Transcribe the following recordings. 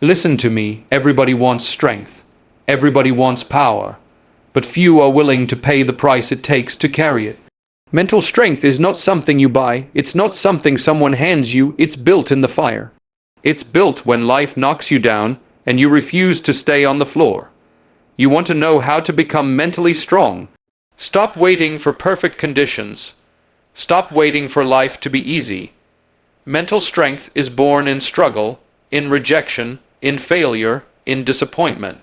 Listen to me, everybody wants strength. Everybody wants power. But few are willing to pay the price it takes to carry it. Mental strength is not something you buy, it's not something someone hands you, it's built in the fire. It's built when life knocks you down and you refuse to stay on the floor. You want to know how to become mentally strong. Stop waiting for perfect conditions. Stop waiting for life to be easy. Mental strength is born in struggle, in rejection, in failure, in disappointment.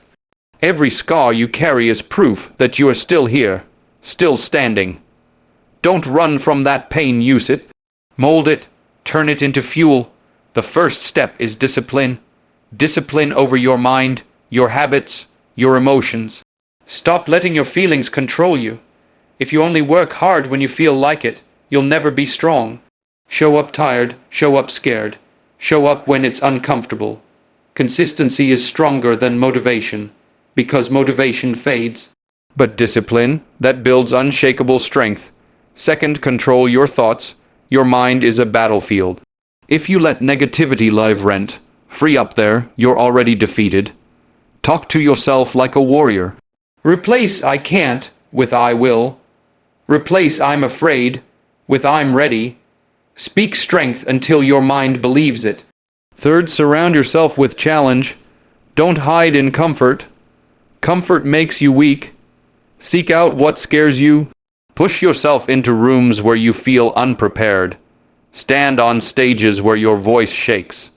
Every scar you carry is proof that you are still here, still standing. Don't run from that pain, use it. Mold it, turn it into fuel. The first step is discipline. Discipline over your mind, your habits, your emotions. Stop letting your feelings control you. If you only work hard when you feel like it, you'll never be strong. Show up tired, show up scared. Show up when it's uncomfortable. Consistency is stronger than motivation, because motivation fades. But discipline, that builds unshakable strength. Second, control your thoughts. Your mind is a battlefield. If you let negativity live rent, free up there, you're already defeated. Talk to yourself like a warrior. Replace "I can't" with "I will." Replace "I'm afraid" with "I'm ready." Speak strength until your mind believes it. Third, surround yourself with challenge. Don't hide in comfort. Comfort makes you weak. Seek out what scares you. Push yourself into rooms where you feel unprepared. Stand on stages where your voice shakes.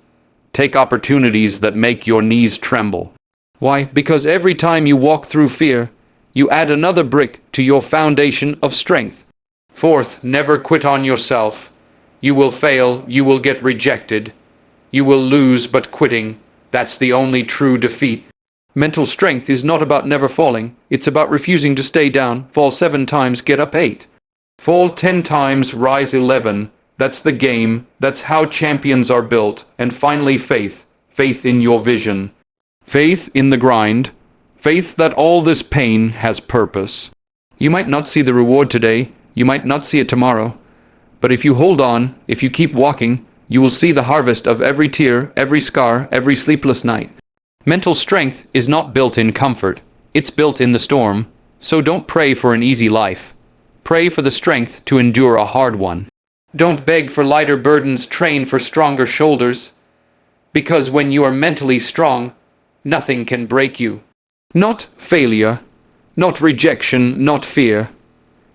Take opportunities that make your knees tremble. Why? Because every time you walk through fear, you add another brick to your foundation of strength. Fourth, never quit on yourself. You will fail, you will get rejected. You will lose, but quitting, that's the only true defeat. Mental strength is not about never falling, it's about refusing to stay down. Fall 7 times, get up 8. Fall 10 times, rise 11. That's the game, that's how champions are built. And finally, faith. Faith in your vision. Faith in the grind. Faith that all this pain has purpose. You might not see the reward today, you might not see it tomorrow. But if you hold on, if you keep walking, you will see the harvest of every tear, every scar, every sleepless night. Mental strength is not built in comfort, it's built in the storm. So don't pray for an easy life. Pray for the strength to endure a hard one. Don't beg for lighter burdens, train for stronger shoulders. Because when you are mentally strong, nothing can break you. Not failure, not rejection, not fear.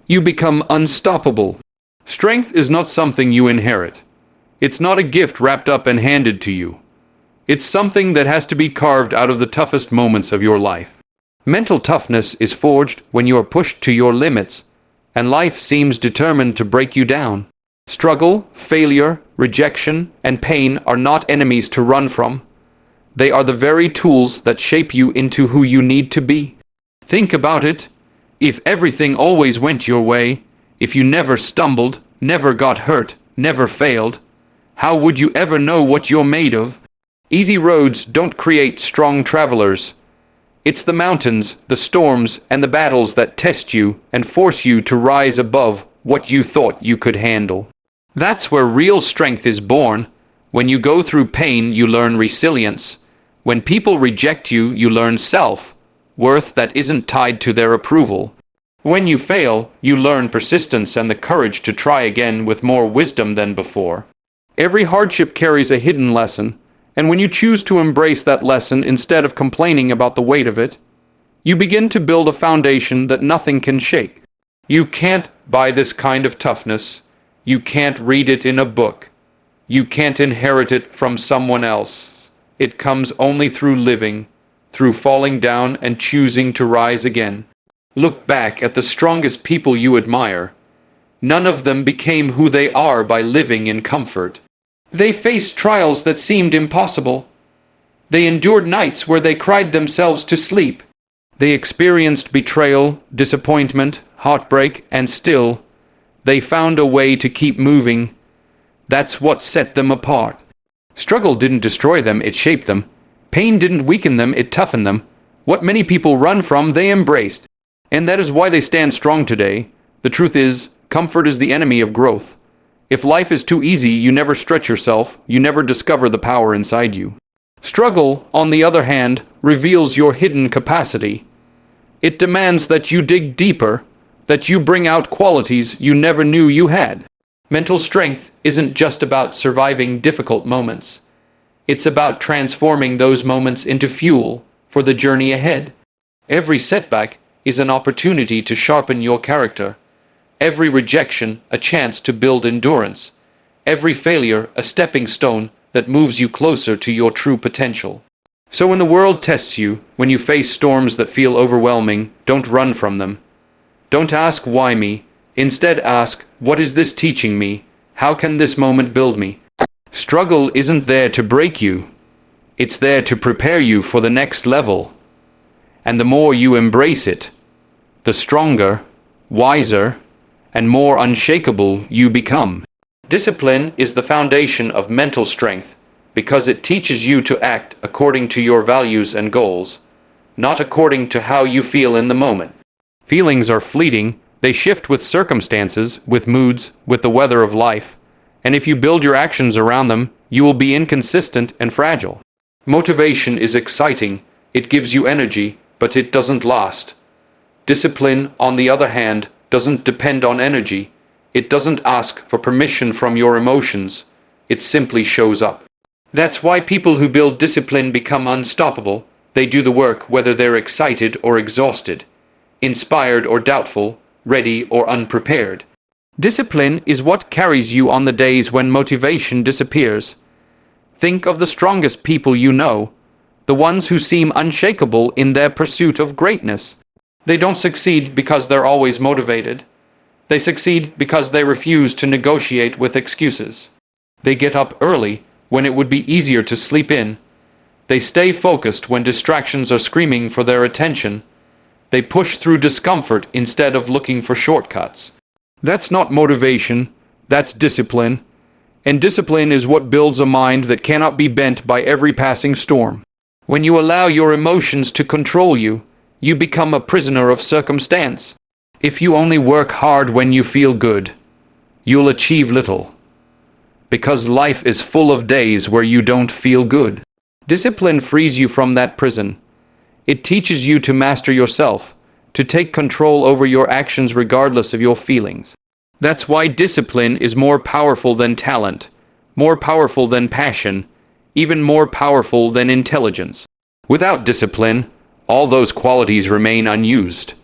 You become unstoppable. Strength is not something you inherit. It's not a gift wrapped up and handed to you. It's something that has to be carved out of the toughest moments of your life. Mental toughness is forged when you are pushed to your limits, and life seems determined to break you down. Struggle, failure, rejection, and pain are not enemies to run from. They are the very tools that shape you into who you need to be. Think about it. If everything always went your way, if you never stumbled, never got hurt, never failed, how would you ever know what you're made of? Easy roads don't create strong travelers. It's the mountains, the storms, and the battles that test you and force you to rise above what you thought you could handle. That's where real strength is born. When you go through pain, you learn resilience. When people reject you, you learn self-worth that isn't tied to their approval. When you fail, you learn persistence and the courage to try again with more wisdom than before. Every hardship carries a hidden lesson, and when you choose to embrace that lesson instead of complaining about the weight of it, you begin to build a foundation that nothing can shake. You can't buy this kind of toughness. You can't read it in a book. You can't inherit it from someone else. It comes only through living, through falling down and choosing to rise again. Look back at the strongest people you admire. None of them became who they are by living in comfort. They faced trials that seemed impossible. They endured nights where they cried themselves to sleep. They experienced betrayal, disappointment, heartbreak, and still, they found a way to keep moving. That's what set them apart. Struggle didn't destroy them, it shaped them. Pain didn't weaken them, it toughened them. What many people run from, they embraced. And that is why they stand strong today. The truth is, comfort is the enemy of growth. If life is too easy, you never stretch yourself, you never discover the power inside you. Struggle, on the other hand, reveals your hidden capacity. It demands that you dig deeper, that you bring out qualities you never knew you had. Mental strength isn't just about surviving difficult moments. It's about transforming those moments into fuel for the journey ahead. Every setback is an opportunity to sharpen your character. Every rejection a chance to build endurance. Every failure a stepping stone that moves you closer to your true potential. So when the world tests you, when you face storms that feel overwhelming, don't run from them. Don't ask why me. Instead ask, what is this teaching me? How can this moment build me? Struggle isn't there to break you. It's there to prepare you for the next level. And the more you embrace it, the stronger, wiser, and more unshakable you become. Discipline is the foundation of mental strength because it teaches you to act according to your values and goals, not according to how you feel in the moment. Feelings are fleeting. They shift with circumstances, with moods, with the weather of life. And if you build your actions around them, you will be inconsistent and fragile. Motivation is exciting. It gives you energy, but it doesn't last. Discipline, on the other hand, doesn't depend on energy. It doesn't ask for permission from your emotions. It simply shows up. That's why people who build discipline become unstoppable. They do the work whether they're excited or exhausted, inspired or doubtful, ready or unprepared. Discipline is what carries you on the days when motivation disappears. Think of the strongest people you know, the ones who seem unshakable in their pursuit of greatness. They don't succeed because they're always motivated. They succeed because they refuse to negotiate with excuses. They get up early when it would be easier to sleep in. They stay focused when distractions are screaming for their attention. They push through discomfort instead of looking for shortcuts. That's not motivation, that's discipline. And discipline is what builds a mind that cannot be bent by every passing storm. When you allow your emotions to control you, you become a prisoner of circumstance. If you only work hard when you feel good, you'll achieve little. Because life is full of days where you don't feel good. Discipline frees you from that prison. It teaches you to master yourself, to take control over your actions regardless of your feelings. That's why discipline is more powerful than talent, more powerful than passion, even more powerful than intelligence. Without discipline, all those qualities remain unused.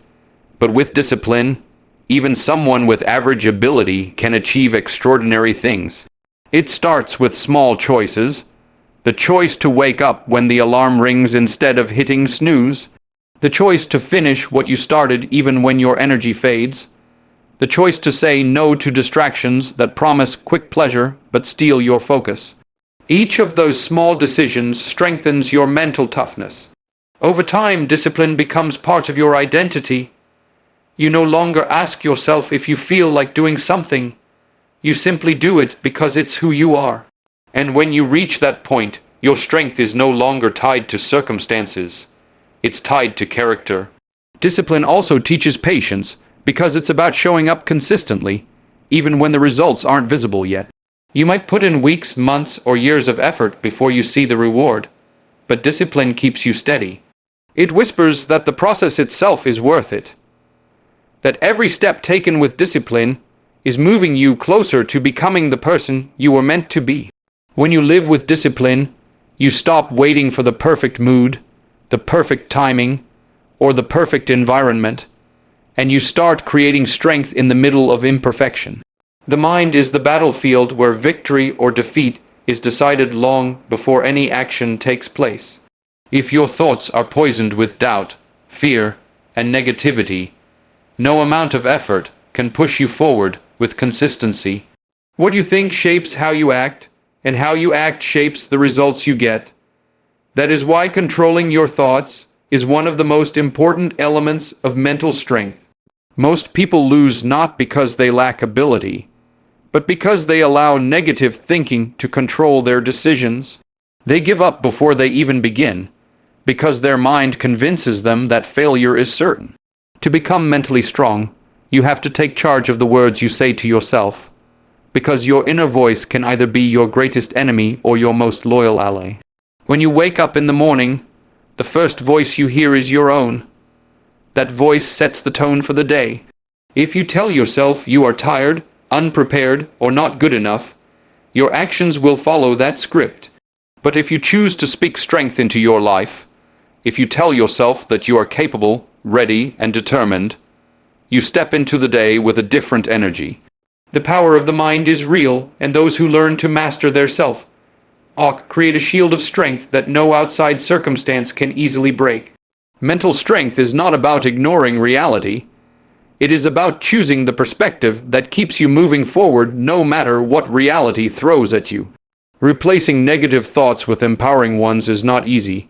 But with discipline, even someone with average ability can achieve extraordinary things. It starts with small choices. The choice to wake up when the alarm rings instead of hitting snooze. The choice to finish what you started even when your energy fades. The choice to say no to distractions that promise quick pleasure but steal your focus. Each of those small decisions strengthens your mental toughness. Over time, discipline becomes part of your identity. You no longer ask yourself if you feel like doing something. You simply do it because it's who you are. And when you reach that point, your strength is no longer tied to circumstances. It's tied to character. Discipline also teaches patience because it's about showing up consistently, even when the results aren't visible yet. You might put in weeks, months, or years of effort before you see the reward, but discipline keeps you steady. It whispers that the process itself is worth it. That every step taken with discipline is moving you closer to becoming the person you were meant to be. When you live with discipline, you stop waiting for the perfect mood, the perfect timing, or the perfect environment, and you start creating strength in the middle of imperfection. The mind is the battlefield where victory or defeat is decided long before any action takes place. If your thoughts are poisoned with doubt, fear, and negativity, no amount of effort can push you forward with consistency. What you think shapes how you act, and how you act shapes the results you get. That is why controlling your thoughts is one of the most important elements of mental strength. Most people lose not because they lack ability, but because they allow negative thinking to control their decisions. They give up before they even begin, because their mind convinces them that failure is certain. To become mentally strong, you have to take charge of the words you say to yourself, because your inner voice can either be your greatest enemy or your most loyal ally. When you wake up in the morning, the first voice you hear is your own. That voice sets the tone for the day. If you tell yourself you are tired, unprepared, or not good enough, your actions will follow that script. But if you choose to speak strength into your life, if you tell yourself that you are capable, ready, and determined, you step into the day with a different energy. The power of the mind is real, and those who learn to master their self-talk create a shield of strength that no outside circumstance can easily break. Mental strength is not about ignoring reality. It is about choosing the perspective that keeps you moving forward no matter what reality throws at you. Replacing negative thoughts with empowering ones is not easy,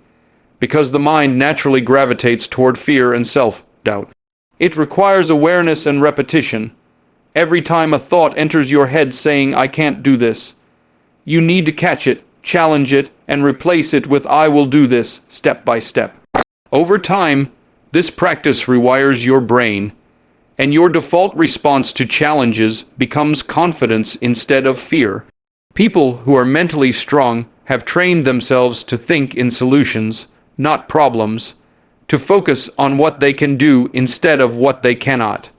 because the mind naturally gravitates toward fear and self-doubt. It requires awareness and repetition. Every time a thought enters your head saying, "I can't do this," you need to catch it, challenge it, and replace it with "I will do this," step by step. Over time, this practice rewires your brain, and your default response to challenges becomes confidence instead of fear. People who are mentally strong have trained themselves to think in solutions, not problems, to focus on what they can do instead of what they cannot,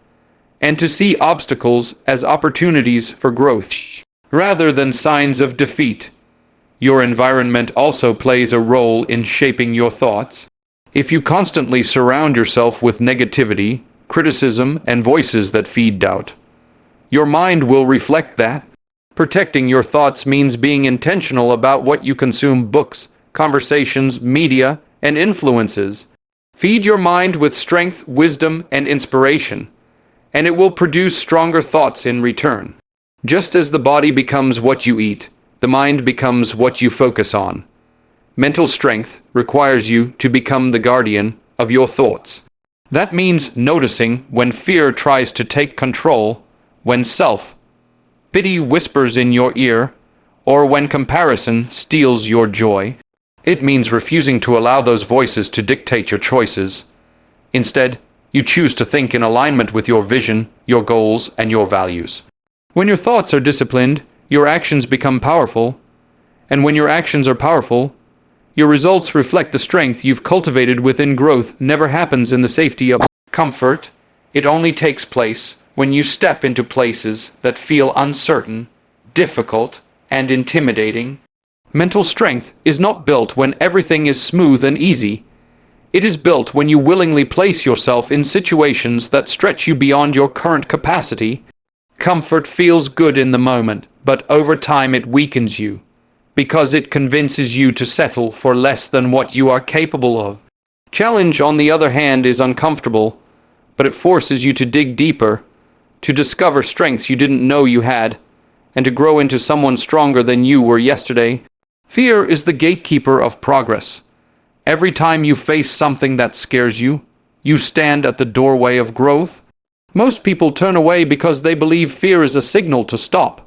and to see obstacles as opportunities for growth, rather than signs of defeat. Your environment also plays a role in shaping your thoughts. If you constantly surround yourself with negativity, criticism, and voices that feed doubt, your mind will reflect that. Protecting your thoughts means being intentional about what you consume: books, conversations, media, and influences. Feed your mind with strength, wisdom, and inspiration, and it will produce stronger thoughts in return. Just as the body becomes what you eat, the mind becomes what you focus on. Mental strength requires you to become the guardian of your thoughts. That means noticing when fear tries to take control, when self-pity whispers in your ear, or when comparison steals your joy. It means refusing to allow those voices to dictate your choices. Instead, you choose to think in alignment with your vision, your goals, and your values. When your thoughts are disciplined, your actions become powerful. And when your actions are powerful, your results reflect the strength you've cultivated within. Growth never happens in the safety of comfort. It only takes place when you step into places that feel uncertain, difficult, and intimidating. Mental strength is not built when everything is smooth and easy. It is built when you willingly place yourself in situations that stretch you beyond your current capacity. Comfort feels good in the moment, but over time it weakens you, because it convinces you to settle for less than what you are capable of. Challenge, on the other hand, is uncomfortable, but it forces you to dig deeper, to discover strengths you didn't know you had, and to grow into someone stronger than you were yesterday. Fear is the gatekeeper of progress. Every time you face something that scares you, you stand at the doorway of growth. Most people turn away because they believe fear is a signal to stop.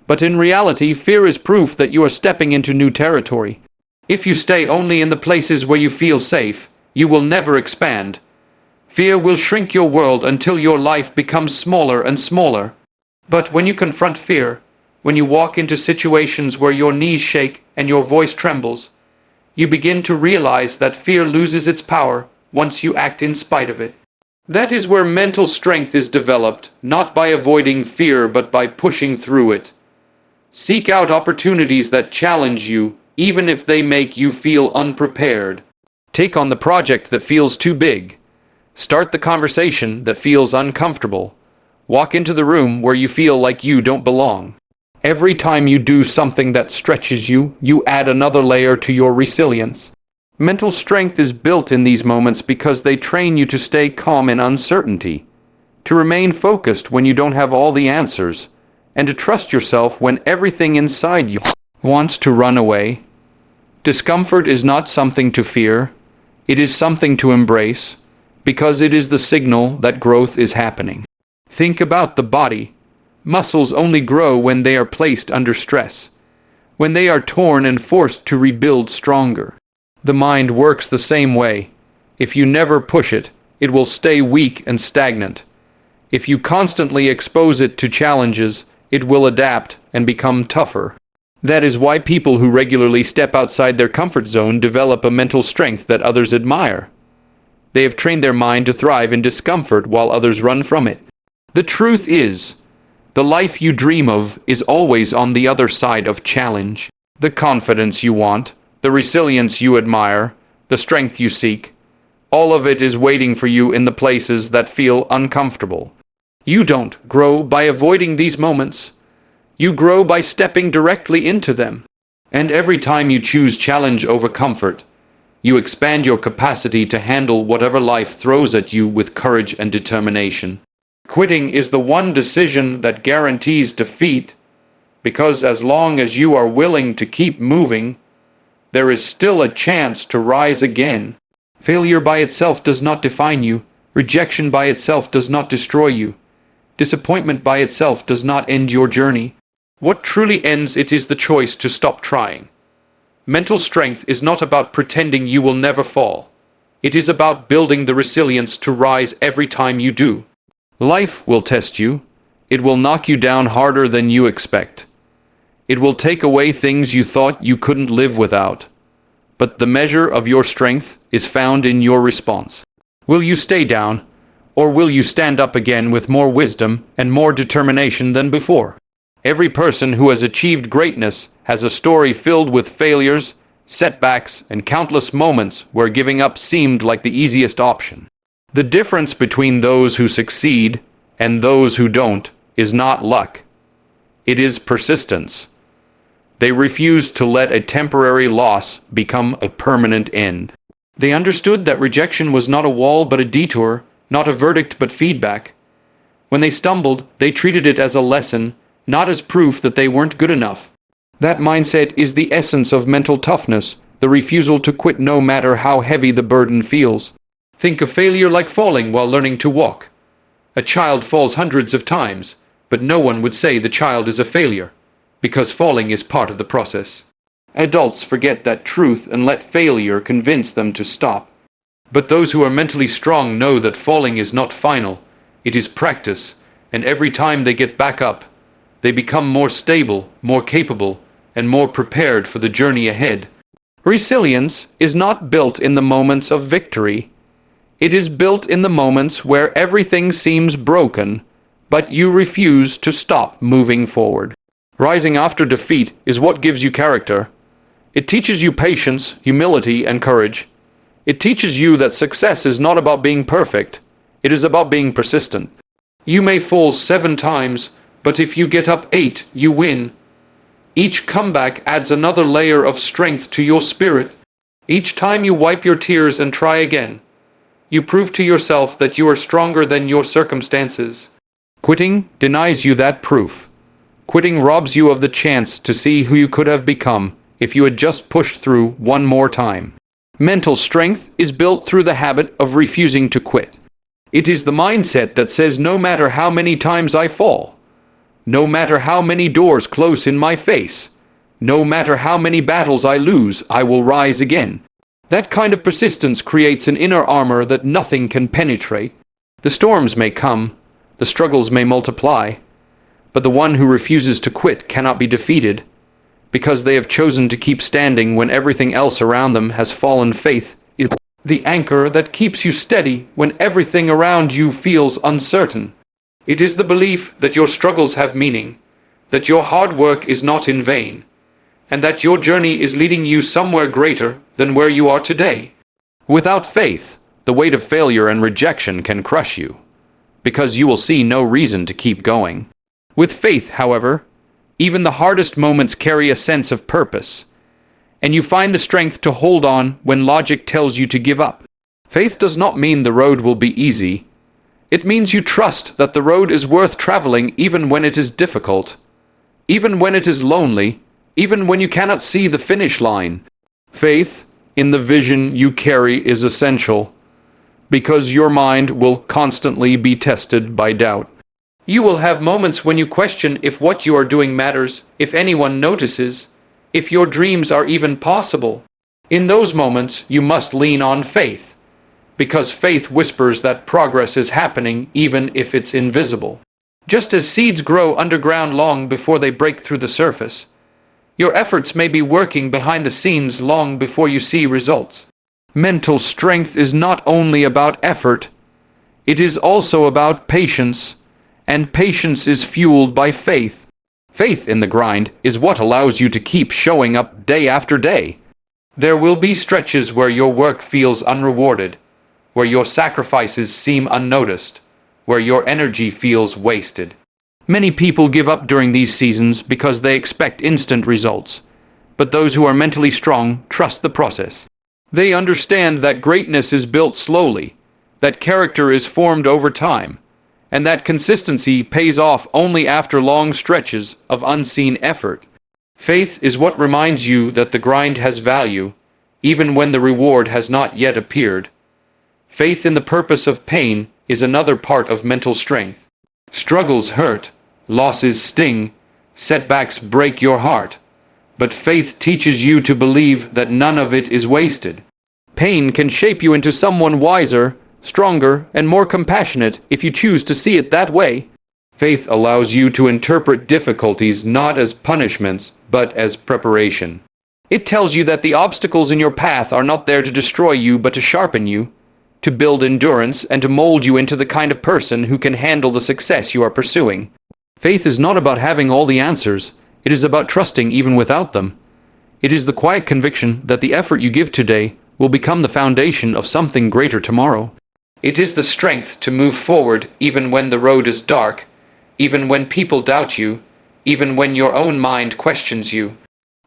But in reality, fear is proof that you are stepping into new territory. If you stay only in the places where you feel safe, you will never expand. Fear will shrink your world until your life becomes smaller and smaller. But when you confront fear, when you walk into situations where your knees shake and your voice trembles, you begin to realize that fear loses its power once you act in spite of it. That is where mental strength is developed, not by avoiding fear but by pushing through it. Seek out opportunities that challenge you, even if they make you feel unprepared. Take on the project that feels too big. Start the conversation that feels uncomfortable. Walk into the room where you feel like you don't belong. Every time you do something that stretches you, you add another layer to your resilience. Mental strength is built in these moments because they train you to stay calm in uncertainty, to remain focused when you don't have all the answers, and to trust yourself when everything inside you wants to run away. Discomfort is not something to fear. It is something to embrace, because it is the signal that growth is happening. Think about the body. Muscles only grow when they are placed under stress, when they are torn and forced to rebuild stronger. The mind works the same way. If you never push it, it will stay weak and stagnant. If you constantly expose it to challenges, it will adapt and become tougher. That is why people who regularly step outside their comfort zone develop a mental strength that others admire. They have trained their mind to thrive in discomfort while others run from it. The truth is, the life you dream of is always on the other side of challenge. The confidence you want, the resilience you admire, the strength you seek, all of it is waiting for you in the places that feel uncomfortable. You don't grow by avoiding these moments. You grow by stepping directly into them. And every time you choose challenge over comfort, you expand your capacity to handle whatever life throws at you with courage and determination. Quitting is the one decision that guarantees defeat, because as long as you are willing to keep moving, there is still a chance to rise again. Failure by itself does not define you. Rejection by itself does not destroy you. Disappointment by itself does not end your journey. What truly ends it is the choice to stop trying. Mental strength is not about pretending you will never fall. It is about building the resilience to rise every time you do. Life will test you. It will knock you down harder than you expect. It will take away things you thought you couldn't live without. But the measure of your strength is found in your response. Will you stay down, or will you stand up again with more wisdom and more determination than before? Every person who has achieved greatness has a story filled with failures, setbacks, and countless moments where giving up seemed like the easiest option. The difference between those who succeed and those who don't is not luck. It is persistence. They refused to let a temporary loss become a permanent end. They understood that rejection was not a wall but a detour, not a verdict but feedback. When they stumbled, they treated it as a lesson, not as proof that they weren't good enough. That mindset is the essence of mental toughness, the refusal to quit no matter how heavy the burden feels. Think of failure like falling while learning to walk. A child falls hundreds of times, but no one would say the child is a failure, because falling is part of the process. Adults forget that truth and let failure convince them to stop. But those who are mentally strong know that falling is not final, it is practice, and every time they get back up, they become more stable, more capable, and more prepared for the journey ahead. Resilience is not built in the moments of victory. It is built in the moments where everything seems broken, but you refuse to stop moving forward. Rising after defeat is what gives you character. It teaches you patience, humility, and courage. It teaches you that success is not about being perfect. It is about being persistent. You may fall 7 times, but if you get up 8, you win. Each comeback adds another layer of strength to your spirit. Each time you wipe your tears and try again, you prove to yourself that you are stronger than your circumstances. Quitting denies you that proof. Quitting robs you of the chance to see who you could have become if you had just pushed through one more time. Mental strength is built through the habit of refusing to quit. It is the mindset that says no matter how many times I fall, no matter how many doors close in my face, no matter how many battles I lose, I will rise again. That kind of persistence creates an inner armor that nothing can penetrate. The storms may come, the struggles may multiply, but the one who refuses to quit cannot be defeated, because they have chosen to keep standing when everything else around them has fallen. Faith is the anchor that keeps you steady when everything around you feels uncertain. It is the belief that your struggles have meaning, that your hard work is not in vain, and that your journey is leading you somewhere greater than where you are today. Without faith, the weight of failure and rejection can crush you, because you will see no reason to keep going. With faith, however, even the hardest moments carry a sense of purpose, and you find the strength to hold on when logic tells you to give up. Faith does not mean the road will be easy. It means you trust that the road is worth traveling even when it is difficult, even when it is lonely, even when you cannot see the finish line. Faith in the vision you carry is essential, because your mind will constantly be tested by doubt. You will have moments when you question if what you are doing matters, if anyone notices, if your dreams are even possible. In those moments, you must lean on faith, because faith whispers that progress is happening even if it's invisible. Just as seeds grow underground long before they break through the surface, Your efforts may be working behind the scenes long before you see results. Mental strength is not only about effort, it is also about patience, and patience is fueled by faith. Faith in the grind is what allows you to keep showing up day after day. There will be stretches where your work feels unrewarded, where your sacrifices seem unnoticed, where your energy feels wasted. Many people give up during these seasons because they expect instant results, but those who are mentally strong trust the process. They understand that greatness is built slowly, that character is formed over time, and that consistency pays off only after long stretches of unseen effort. Faith is what reminds you that the grind has value, even when the reward has not yet appeared. Faith in the purpose of pain is another part of mental strength. Struggles hurt, losses sting, setbacks break your heart, but faith teaches you to believe that none of it is wasted. Pain can shape you into someone wiser, stronger, and more compassionate if you choose to see it that way. Faith allows you to interpret difficulties not as punishments, but as preparation. It tells you that the obstacles in your path are not there to destroy you, but to sharpen you, to build endurance, and to mold you into the kind of person who can handle the success you are pursuing. Faith is not about having all the answers. It is about trusting even without them. It is the quiet conviction that the effort you give today will become the foundation of something greater tomorrow. It is the strength to move forward even when the road is dark, even when people doubt you, even when your own mind questions you.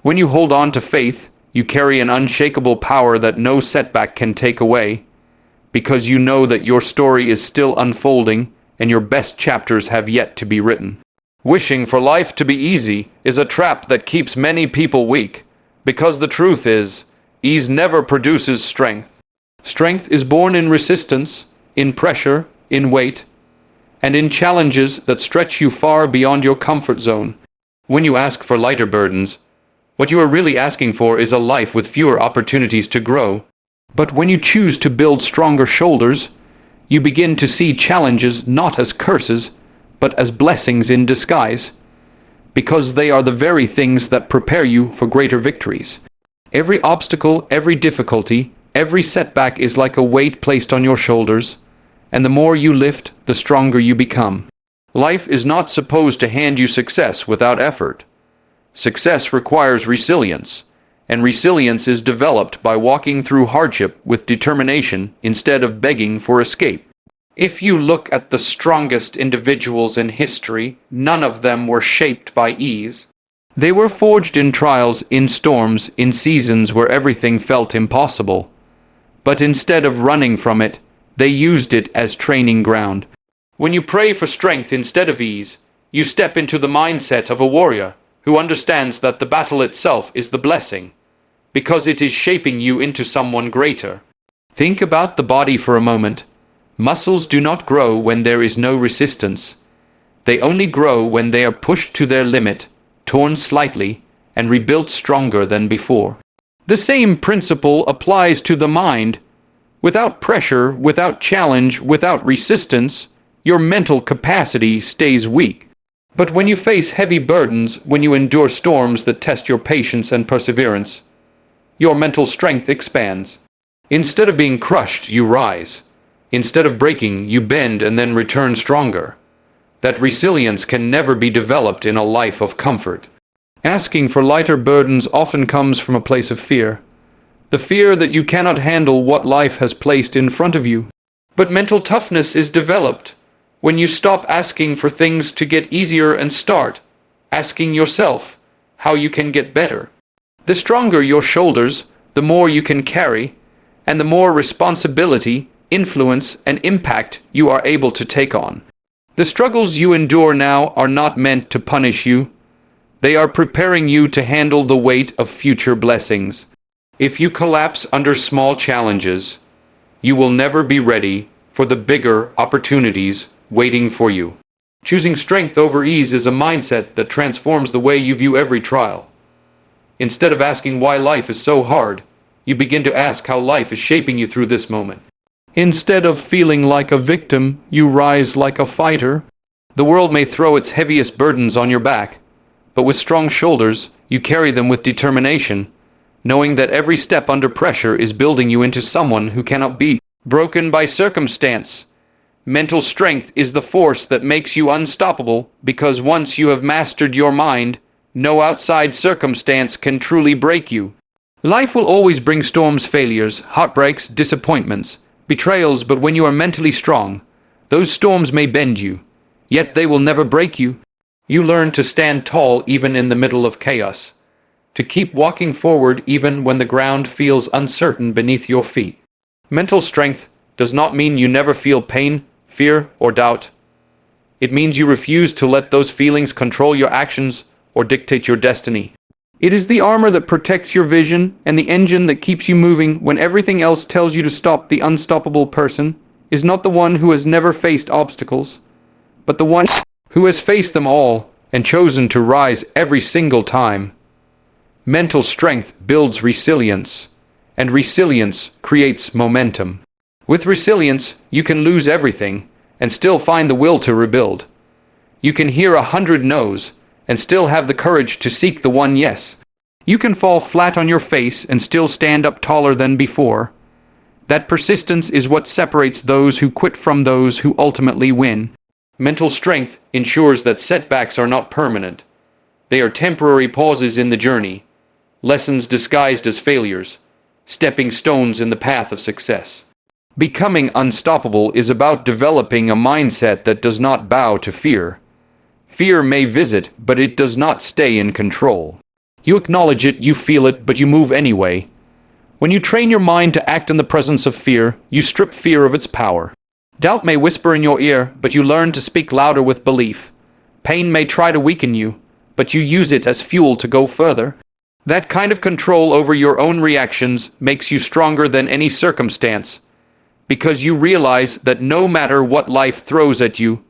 When you hold on to faith, you carry an unshakable power that no setback can take away, because you know that your story is still unfolding and your best chapters have yet to be written. Wishing for life to be easy is a trap that keeps many people weak, because the truth is, ease never produces strength. Strength is born in resistance, in pressure, in weight, and in challenges that stretch you far beyond your comfort zone. When you ask for lighter burdens, what you are really asking for is a life with fewer opportunities to grow. But when you choose to build stronger shoulders, you begin to see challenges not as curses, but as blessings in disguise, because they are the very things that prepare you for greater victories. Every obstacle, every difficulty, every setback is like a weight placed on your shoulders, and the more you lift, the stronger you become. Life is not supposed to hand you success without effort. Success requires resilience, and resilience is developed by walking through hardship with determination instead of begging for escape. If you look at the strongest individuals in history, none of them were shaped by ease. They were forged in trials, in storms, in seasons where everything felt impossible. But instead of running from it, they used it as training ground. When you pray for strength instead of ease, you step into the mindset of a warrior who understands that the battle itself is the blessing, because it is shaping you into someone greater. Think about the body for a moment. Muscles do not grow when there is no resistance. They only grow when they are pushed to their limit, torn slightly, and rebuilt stronger than before. The same principle applies to the mind. Without pressure, without challenge, without resistance, your mental capacity stays weak. But when you face heavy burdens, when you endure storms that test your patience and perseverance, your mental strength expands. Instead of being crushed, you rise. Instead of breaking, you bend and then return stronger. That resilience can never be developed in a life of comfort. Asking for lighter burdens often comes from a place of fear. The fear that you cannot handle what life has placed in front of you. But mental toughness is developed when you stop asking for things to get easier and start asking yourself how you can get better. The stronger your shoulders, the more you can carry, and the more responsibility, influence, and impact you are able to take on. The struggles you endure now are not meant to punish you. They are preparing you to handle the weight of future blessings. If you collapse under small challenges, you will never be ready for the bigger opportunities waiting for you. Choosing strength over ease is a mindset that transforms the way you view every trial. Instead of asking why life is so hard, you begin to ask how life is shaping you through this moment. Instead of feeling like a victim, you rise like a fighter. The world may throw its heaviest burdens on your back, but with strong shoulders, You carry them with determination, knowing that every step under pressure is building you into someone who cannot be broken by circumstance. Mental strength is the force that makes you unstoppable, because once you have mastered your mind, no outside circumstance can truly break you. Life will always bring storms, failures, heartbreaks, disappointments, betrayals, but when you are mentally strong, those storms may bend you, yet they will never break you. You learn to stand tall even in the middle of chaos, to keep walking forward even when the ground feels uncertain beneath your feet. Mental strength does not mean you never feel pain, fear, or doubt. It means you refuse to let those feelings control your actions or dictate your destiny. It is the armor that protects your vision and the engine that keeps you moving when everything else tells you to stop. The unstoppable person is not the one who has never faced obstacles, but the one who has faced them all and chosen to rise every single time. Mental strength builds resilience, and resilience creates momentum. With resilience, you can lose everything and still find the will to rebuild. You can hear 100 no's and still have the courage to seek the one yes. You can fall flat on your face and still stand up taller than before. That persistence is what separates those who quit from those who ultimately win. Mental strength ensures that setbacks are not permanent. They are temporary pauses in the journey, lessons disguised as failures, stepping stones in the path of success. Becoming unstoppable is about developing a mindset that does not bow to fear. Fear may visit, but it does not stay in control. You acknowledge it, you feel it, but you move anyway. When you train your mind to act in the presence of fear, you strip fear of its power. Doubt may whisper in your ear, but you learn to speak louder with belief. Pain may try to weaken you, but you use it as fuel to go further. That kind of control over your own reactions makes you stronger than any circumstance, because you realize that no matter what life throws at you,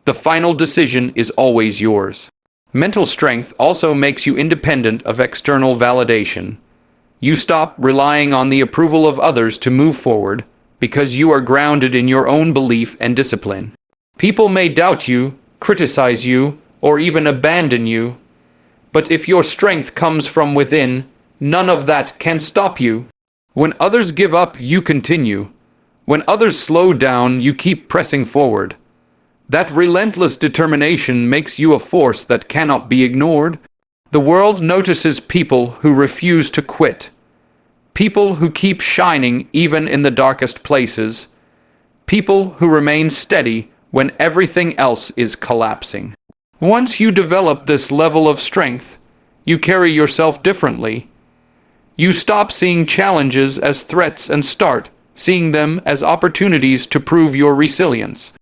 the final decision is always yours. Mental strength also makes you independent of external validation. You stop relying on the approval of others to move forward, because you are grounded in your own belief and discipline. People may doubt you, criticize you, or even abandon you, but if your strength comes from within, none of that can stop you. When others give up, you continue. When others slow down, you keep pressing forward. That relentless determination makes you a force that cannot be ignored. The world notices people who refuse to quit. People who keep shining even in the darkest places. People who remain steady when everything else is collapsing. Once you develop this level of strength, you carry yourself differently. You stop seeing challenges as threats and start seeing them as opportunities to prove your resilience.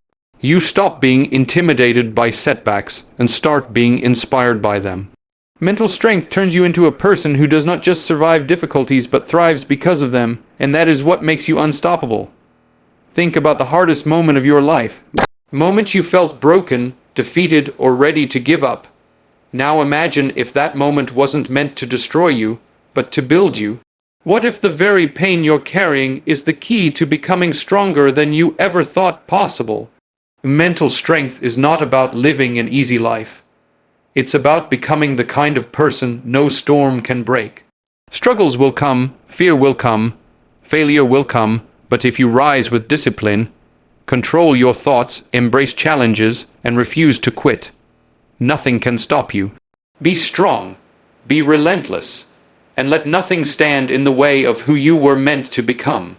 You stop being intimidated by setbacks and start being inspired by them. Mental strength turns you into a person who does not just survive difficulties but thrives because of them, and that is what makes you unstoppable. Think about the hardest moment of your life. Moment you felt broken, defeated, or ready to give up. Now imagine if that moment wasn't meant to destroy you, but to build you. What if the very pain you're carrying is the key to becoming stronger than you ever thought possible? Mental strength is not about living an easy life. It's about becoming the kind of person no storm can break. Struggles will come, fear will come, failure will come, but if you rise with discipline, control your thoughts, embrace challenges, and refuse to quit, nothing can stop you. Be strong, be relentless, and let nothing stand in the way of who you were meant to become.